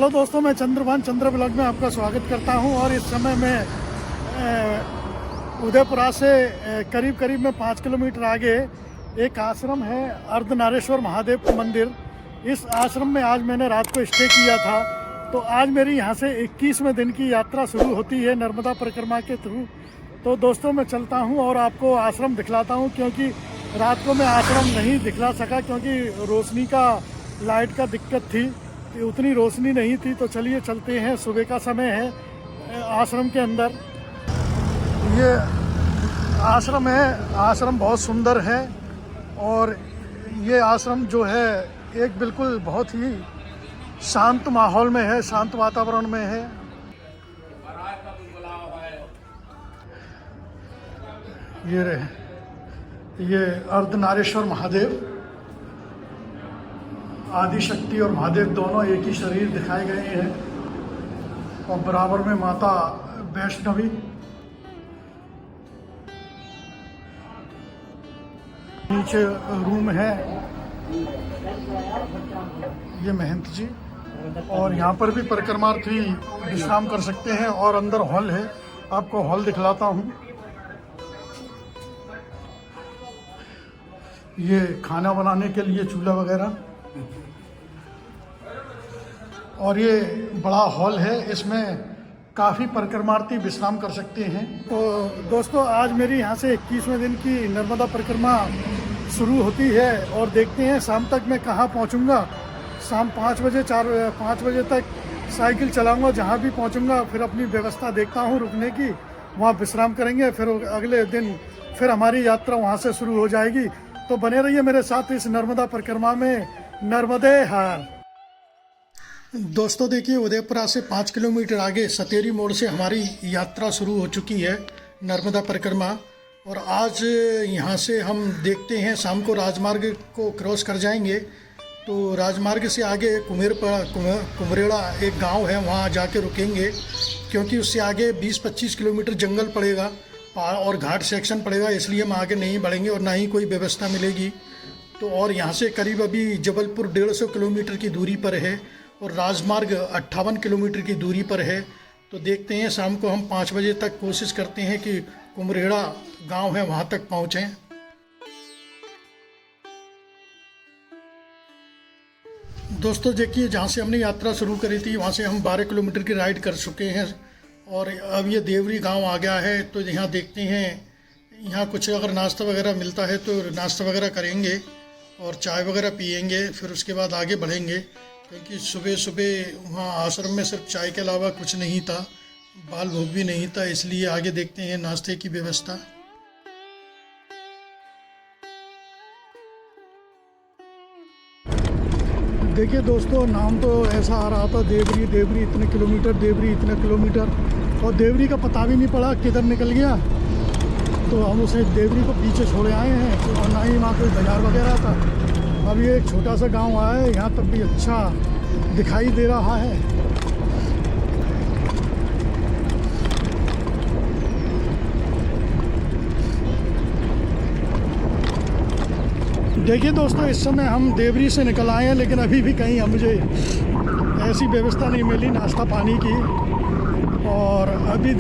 Hello दोस्तों, मैं चंद्रभान चंद्र blog में आपका स्वागत करता हूं। और इस समय मैं उदयपुरा से करीब करीब में 5 किलोमीटर आगे एक आश्रम है, अर्धनारेश्वर महादेव मंदिर। इस आश्रम में आज मैंने रात को स्टे किया था। तो आज मेरी यहां से 21वें दिन की यात्रा शुरू होती है नर्मदा परिक्रमा के थ्रू। तो दोस्तों मैं चलता हूं और आपको आश्रम दिखलाता हूं, क्योंकि रात को मैं आश्रम नहीं दिखला सका क्योंकि रोशनी का लाइट का दिक्कत थी, उतनी रोशनी नहीं थी। तो चलिए चलते हैं, सुबह का समय है। आश्रम के अंदर ये आश्रम है। आश्रम बहुत सुंदर है और ये आश्रम जो है एक बिल्कुल बहुत ही शांत माहौल में है, शांत वातावरण में है। ये अर्धनारेश्वर महादेव, आदिशक्ति और महादेव दोनों एक ही शरीर दिखाए गए हैं और बराबर में माता वैष्णवी। नीचे रूम है, ये महंत जी, और यहाँ पर भी परिक्रमार्थी विश्राम कर सकते हैं। और अंदर हॉल है, आपको हॉल दिखलाता हूँ। ये खाना बनाने के लिए चूल्हा वगैरह, और ये बड़ा हॉल है, इसमें काफ़ी परिक्रमार्थी विश्राम कर सकते हैं। तो दोस्तों आज मेरी यहाँ से 21वें दिन की नर्मदा परिक्रमा शुरू होती है और देखते हैं शाम तक मैं कहाँ पहुँचूँगा। शाम 5 बजे तक साइकिल चलाऊँगा, जहाँ भी पहुँचूँगा फिर अपनी व्यवस्था देखता हूँ रुकने की, वहाँ विश्राम करेंगे। फिर अगले दिन फिर हमारी यात्रा वहाँ से शुरू हो जाएगी। तो बने रहिए मेरे साथ इस नर्मदा परिक्रमा में। नर्मदे हर। दोस्तों देखिए, उदयपुरा से 5 किलोमीटर आगे सतेरी मोड़ से हमारी यात्रा शुरू हो चुकी है, नर्मदा परिक्रमा। और आज यहाँ से हम देखते हैं शाम को राजमार्ग को क्रॉस कर जाएंगे। तो राजमार्ग से आगे कुमरेड़ा एक गांव है, वहाँ जाके रुकेंगे, क्योंकि उससे आगे 20-25 किलोमीटर जंगल पड़ेगा और घाट सेक्शन पड़ेगा, इसलिए हम आगे नहीं बढ़ेंगे और ना ही कोई व्यवस्था मिलेगी। तो और यहाँ से करीब अभी जबलपुर 150 किलोमीटर की दूरी पर है और राजमार्ग 58 किलोमीटर की दूरी पर है। तो देखते हैं शाम को हम 5 बजे तक कोशिश करते हैं कि कुमरेड़ा गांव है वहां तक पहुंचें। दोस्तों देखिए, जहां से हमने यात्रा शुरू करी थी वहां से हम 12 किलोमीटर की राइड कर चुके हैं और अब ये देवरी गांव आ गया है। तो यहाँ देखते हैं, यहाँ कुछ अगर नाश्ता वगैरह मिलता है तो नाश्ता वगैरह करेंगे और चाय वगैरह पियेंगे, फिर उसके बाद आगे बढ़ेंगे। क्योंकि सुबह सुबह वहाँ आश्रम में सिर्फ चाय के अलावा कुछ नहीं था, बाल भोग भी नहीं था, इसलिए आगे देखते हैं नाश्ते की व्यवस्था। देखिए दोस्तों, नाम तो ऐसा आ रहा था देवरी इतने किलोमीटर, देवरी इतने किलोमीटर, और देवरी का पता भी नहीं पड़ा किधर निकल गया। तो हम उसे देवरी को पीछे छोड़े आए हैं और ना ही वहाँ कोई बाजार वगैरह था। अब ये एक छोटा सा गांव आया है, यहाँ तक भी अच्छा दिखाई दे रहा है। देखिए दोस्तों, इस समय हम देवरी से निकल आए हैं, लेकिन अभी भी कहीं मुझे ऐसी व्यवस्था नहीं मिली नाश्ता पानी की। और अभी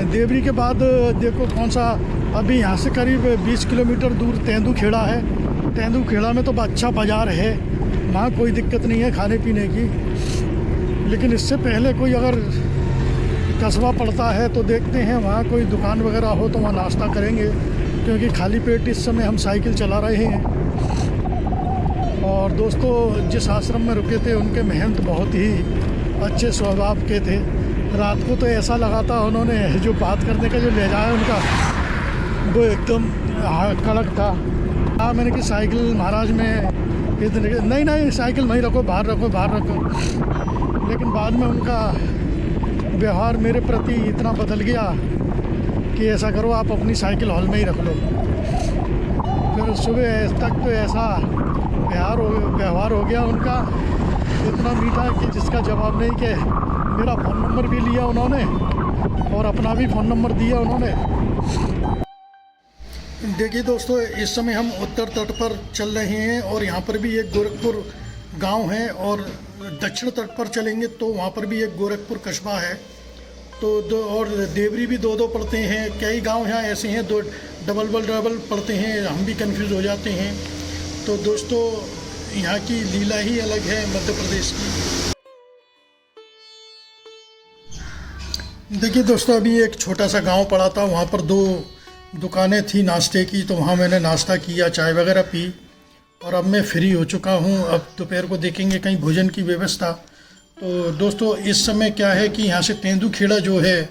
देवरी के बाद देखो कौन सा, अभी यहाँ से करीब 20 किलोमीटर दूर तेंदूखेड़ा है। तेंदूखेड़ा में तो अच्छा बाज़ार है, वहाँ कोई दिक्कत नहीं है खाने पीने की। लेकिन इससे पहले कोई अगर कस्बा पड़ता है तो देखते हैं वहाँ कोई दुकान वगैरह हो तो वहाँ नाश्ता करेंगे, क्योंकि खाली पेट इस समय हम साइकिल चला रहे हैं। और दोस्तों जिस आश्रम में रुके थे उनके महंत बहुत ही अच्छे स्वभाव के थे। रात को तो ऐसा लगा था, उन्होंने जो बात करने का जो लहजा है उनका वो एकदम कड़क था। हाँ, मैंने कि साइकिल महाराज में इतने, नहीं साइकिल वहीं रखो, बाहर रखो। लेकिन बाद में उनका व्यवहार मेरे प्रति इतना बदल गया कि ऐसा करो, आप अपनी साइकिल हॉल में ही रख लो। फिर सुबह तक तो ऐसा व्यवहार हो गया उनका, इतना मीठा कि जिसका जवाब नहीं। कि मेरा फ़ोन नंबर भी लिया उन्होंने और अपना भी फ़ोन नंबर दिया उन्होंने। देखिए दोस्तों, इस समय हम उत्तर तट पर चल रहे हैं और यहाँ पर भी एक गोरखपुर गांव हैं, और दक्षिण तट पर चलेंगे तो वहाँ पर भी एक गोरखपुर कस्बा है। तो और देवरी भी दो पड़ते हैं। कई गांव यहाँ ऐसे हैं दो डबल पड़ते हैं, हम भी कंफ्यूज हो जाते हैं। तो दोस्तों यहाँ की लीला ही अलग है मध्य प्रदेश की। देखिए दोस्तों, अभी एक छोटा सा गांव पड़ा था, वहाँ पर 2 दुकानें थी नाश्ते की, तो वहाँ मैंने नाश्ता किया, चाय वगैरह पी, और अब मैं फ्री हो चुका हूँ। अब दोपहर को देखेंगे कहीं भोजन की व्यवस्था। तो दोस्तों इस समय क्या है कि यहाँ से तेंदुखेड़ा जो है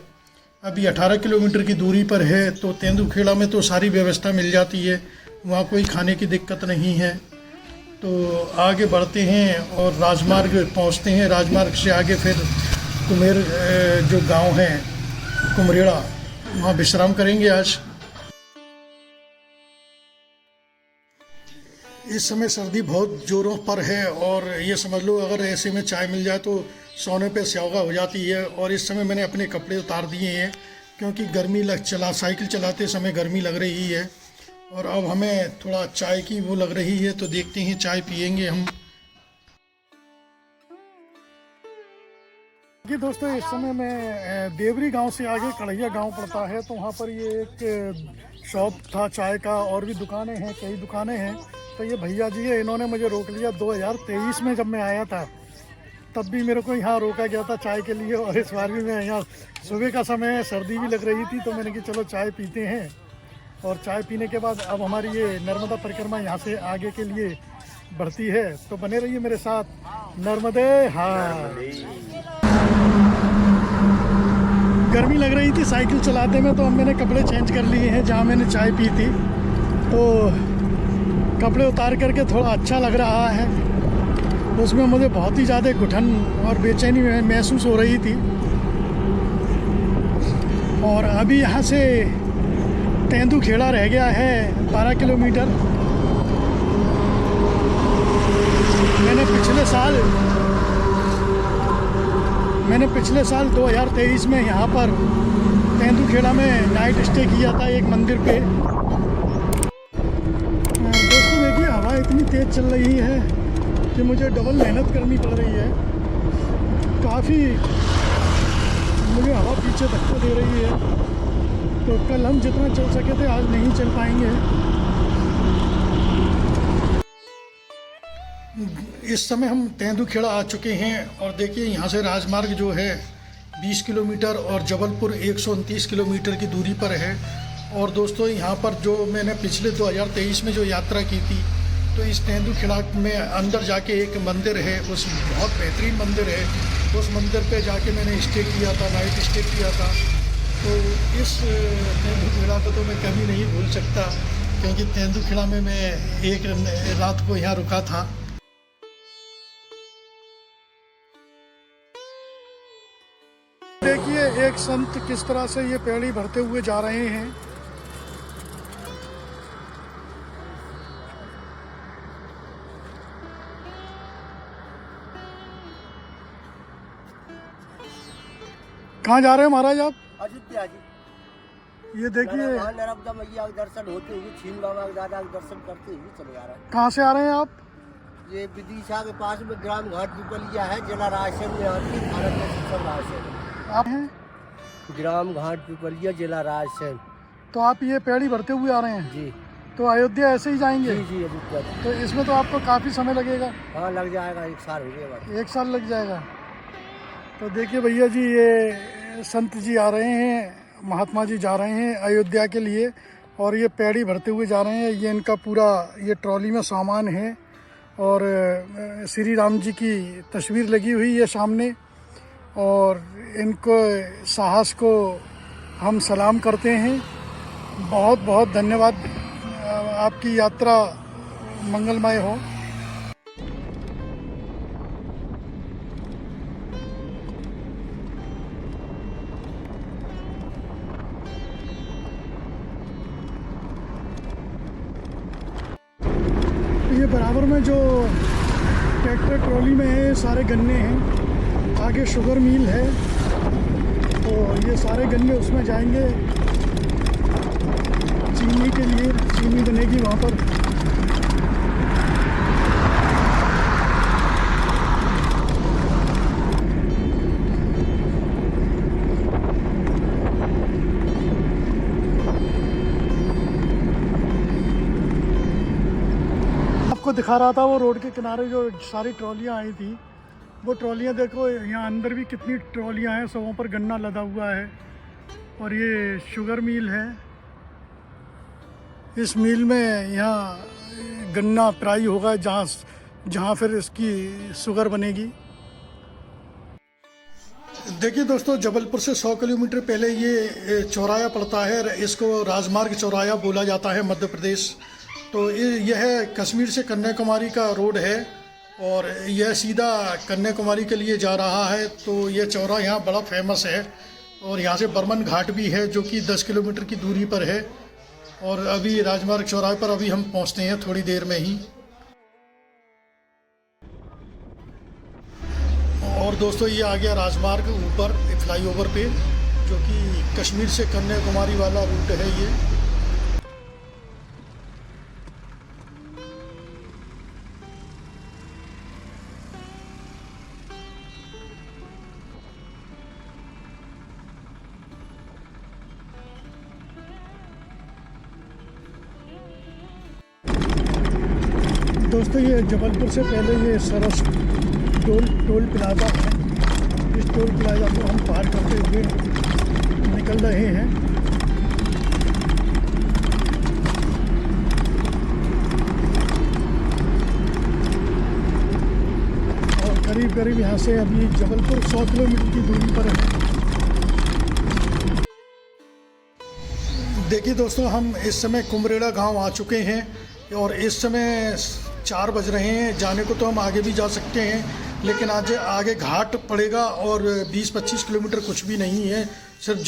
अभी 18 किलोमीटर की दूरी पर है। तो तेंदुखेड़ा में तो सारी व्यवस्था मिल जाती है, वहाँ कोई खाने की दिक्कत नहीं है। तो आगे बढ़ते हैं और राजमार्ग पहुँचते हैं। राजमार्ग से आगे फिर कुमेर जो गांव है कुमरेड़ा, वहाँ विश्राम करेंगे आज। इस समय सर्दी बहुत ज़ोरों पर है, और ये समझ लो अगर ऐसे में चाय मिल जाए तो सोने पे सुहागा हो जाती है। और इस समय मैंने अपने कपड़े उतार दिए हैं क्योंकि गर्मी साइकिल चलाते समय गर्मी लग रही है, और अब हमें थोड़ा चाय की वो लग रही है। तो देखते हैं, चाय पियेंगे हम। जी दोस्तों, इस समय मैं देवरी गांव से आगे कढ़ैया गांव पड़ता है, तो वहाँ पर ये एक शॉप था चाय का, और भी दुकानें हैं, कई दुकानें हैं। तो ये भैया जी है, इन्होंने मुझे रोक लिया 2023 में जब मैं आया था, तब भी मेरे को यहाँ रोका गया था चाय के लिए। और इस बार भी मैं यहाँ, सुबह का समय है, सर्दी भी लग रही थी, तो मैंने कहा चलो चाय पीते हैं। और चाय पीने के बाद अब हमारी ये नर्मदा परिक्रमा यहाँ से आगे के लिए बढ़ती है। तो बने रहिए मेरे साथ। नर्मदे हार। गर्मी लग रही थी साइकिल चलाते में, तो अब मैंने कपड़े चेंज कर लिए हैं जहाँ मैंने चाय पी थी। तो कपड़े उतार करके थोड़ा अच्छा लग रहा है। उसमें मुझे बहुत ही ज़्यादा घुटन और बेचैनी महसूस हो रही थी। और अभी यहाँ से तेंदुखेड़ा रह गया है 12 किलोमीटर। मैंने पिछले साल 2023 में यहाँ पर तेंदुखेड़ा में नाइट स्टे किया था एक मंदिर पे। दोस्तों देखिए, हवा इतनी तेज़ चल रही है कि मुझे डबल मेहनत करनी पड़ रही है। काफ़ी मुझे हवा पीछे धक्का दे रही है। तो कल हम जितना चल सके थे आज नहीं चल पाएंगे। इस समय हम तेंदुखेड़ा आ चुके हैं, और देखिए यहाँ से राजमार्ग जो है 20 किलोमीटर और जबलपुर 129 किलोमीटर की दूरी पर है। और दोस्तों यहाँ पर जो मैंने पिछले 2023 में जो यात्रा की थी, तो इस तेंदुखेड़ा में अंदर जाके एक मंदिर है, उस बहुत बेहतरीन मंदिर है, उस मंदिर पे जाके मैंने स्टे किया था, नाइट स्टे किया था। तो इस तेंदुखेड़ा को तो मैं कभी नहीं भूल सकता, क्योंकि तेंदुखेड़ा में मैं एक रात को यहाँ रुका था। देखिए एक संत किस तरह से ये पेड़ी भरते हुए जा रहे हैं। कहाँ जा रहे हैं महाराज आप? अयोध्या जी। ये देखिए नर्मदा मैया के दर्शन होते हुए, छीन बाबा के दादा के दर्शन करते हुए चले जा रहे हैं। कहाँ से आ रहे हैं आप? ये विदिशा के पास में ग्राम घाट पिपलिया है, जिला रायसेन में आती है, भारत में सब रायसेन। आप हैं? ग्राम घाट पिपलिया, जिला रायसेन। तो आप ये पेड़ी भरते हुए आ रहे हैं जी? तो अयोध्या ऐसे ही जाएंगे? जी जी अयोध्या। तो इसमें तो आपको काफ़ी समय लगेगा। हाँ लग जाएगा, 1 साल हो गया। 1 साल लग जाएगा। तो देखिए भैया जी, ये संत जी आ रहे हैं, महात्मा जी जा रहे हैं अयोध्या के लिए, और ये पेड़ी भरते हुए जा रहे हैं। ये इनका पूरा ये ट्रॉली में सामान है, और श्री राम जी की तस्वीर लगी हुई है सामने। और इनको साहस को हम सलाम करते हैं। बहुत बहुत धन्यवाद। आपकी यात्रा मंगलमय हो। ये बराबर में जो ट्रैक्टर ट्रॉली में है सारे गन्ने हैं, आगे शुगर मिल है, तो ये सारे गन्ने उसमें जाएंगे चीनी के लिए। चीनी बनेगी वहाँ पर। आपको दिखा रहा था वो रोड के किनारे जो सारी ट्रॉलियाँ आई थी, वो ट्रॉलियाँ देखो, यहाँ अंदर भी कितनी ट्रॉलियाँ हैं, सबों पर गन्ना लदा हुआ है। और ये शुगर मिल है, इस मिल में यहाँ गन्ना पेराई होगा, जहाँ फिर इसकी शुगर बनेगी। देखिए दोस्तों, जबलपुर से 100 किलोमीटर पहले ये चौराया पड़ता है, इसको राजमार्ग चौराया बोला जाता है, मध्य प्रदेश। तो यह कश्मीर से कन्याकुमारी का रोड है और यह सीधा कन्याकुमारी के लिए जा रहा है। तो यह चौराहा यहाँ बड़ा फेमस है और यहाँ से बर्मन घाट भी है जो कि 10 किलोमीटर की दूरी पर है। और अभी राजमार्ग चौराहे पर अभी हम पहुँचते हैं थोड़ी देर में ही। और दोस्तों, ये आ गया राजमार्ग ऊपर फ्लाईओवर पे, जो कि कश्मीर से कन्याकुमारी वाला रूट है ये। दोस्तों, ये जबलपुर से पहले ये सरस टोल प्लाजा है। इस टोल प्लाजा को हम पार करते हुए निकल रहे हैं। और करीब यहाँ से अभी जबलपुर 100 किलोमीटर की दूरी पर है। देखिए दोस्तों, हम इस समय कुमरेड़ा गांव आ चुके हैं और इस समय 4 बज रहे हैं। जाने को तो हम आगे भी जा सकते हैं, लेकिन आज आगे घाट पड़ेगा और 20-25 किलोमीटर कुछ भी नहीं है, सिर्फ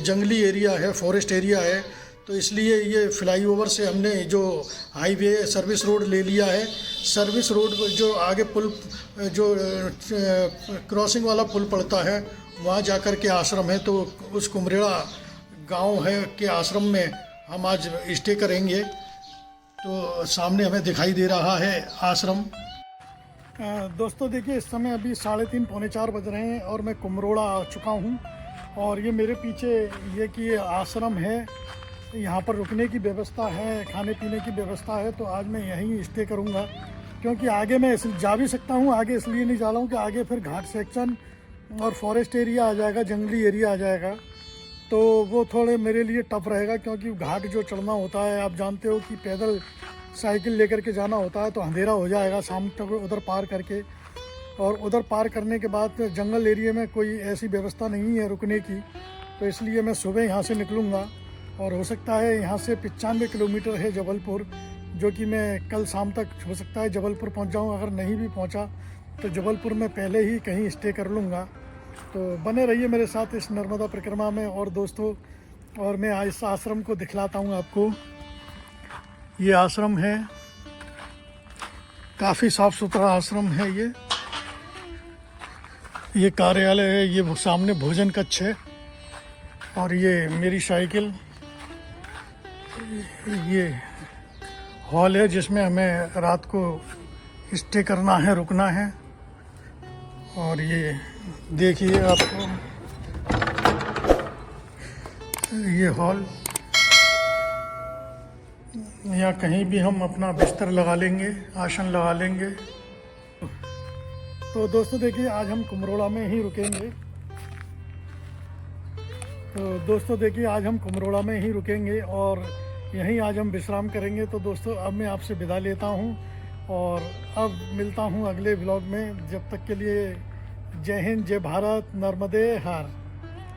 जंगली एरिया है, फॉरेस्ट एरिया है। तो इसलिए ये फ्लाईओवर से हमने जो हाईवे सर्विस रोड ले लिया है। सर्विस रोड जो आगे पुल, जो क्रॉसिंग वाला पुल पड़ता है, वहाँ जाकर के आश्रम है। तो उस कुमरेड़ा गांव है के आश्रम में हम आज स्टे करेंगे। तो सामने हमें दिखाई दे रहा है आश्रम। दोस्तों देखिए, इस समय अभी 3:30 पौने 4 बज रहे हैं और मैं कुमरोड़ा आ चुका हूँ। और ये मेरे पीछे ये आश्रम है, यहाँ पर रुकने की व्यवस्था है, खाने पीने की व्यवस्था है। तो आज मैं यहीं स्टे करूँगा, क्योंकि आगे मैं जा भी सकता हूँ। आगे इसलिए नहीं जा रहा हूँ कि आगे फिर घाट सेक्शन और फॉरेस्ट एरिया आ जाएगा, जंगली एरिया आ जाएगा। तो वो थोड़े मेरे लिए टफ रहेगा, क्योंकि घाट जो चढ़ना होता है, आप जानते हो कि पैदल साइकिल लेकर के जाना होता है, तो अंधेरा हो जाएगा शाम तक उधर पार करके। और उधर पार करने के बाद जंगल एरिया में कोई ऐसी व्यवस्था नहीं है रुकने की। तो इसलिए मैं सुबह यहाँ से निकलूँगा और हो सकता है यहाँ से 95 किलोमीटर है जबलपुर, जो कि मैं कल शाम तक हो सकता है जबलपुर पहुँच जाऊँ। अगर नहीं भी पहुँचा तो जबलपुर में पहले ही कहीं स्टे कर लूँगा। तो बने रहिए मेरे साथ इस नर्मदा परिक्रमा में। और दोस्तों, और मैं इस आश्रम को दिखलाता हूँ आपको। ये आश्रम है, काफ़ी साफ़ सुथरा आश्रम है ये कार्यालय है, ये सामने भोजन कक्ष है। और ये मेरी साइकिल, ये हॉल है जिसमें हमें रात को स्टे करना है, रुकना है। और ये देखिए आपको ये हॉल, या कहीं भी हम अपना बिस्तर लगा लेंगे, आसन लगा लेंगे। तो दोस्तों देखिए, आज हम कुमरोड़ा में ही रुकेंगे। और यहीं आज हम विश्राम करेंगे। तो दोस्तों, अब मैं आपसे विदा लेता हूं और अब मिलता हूं अगले व्लॉग में। जब तक के लिए जय हिंद, जय भारत, नर्मदे हर।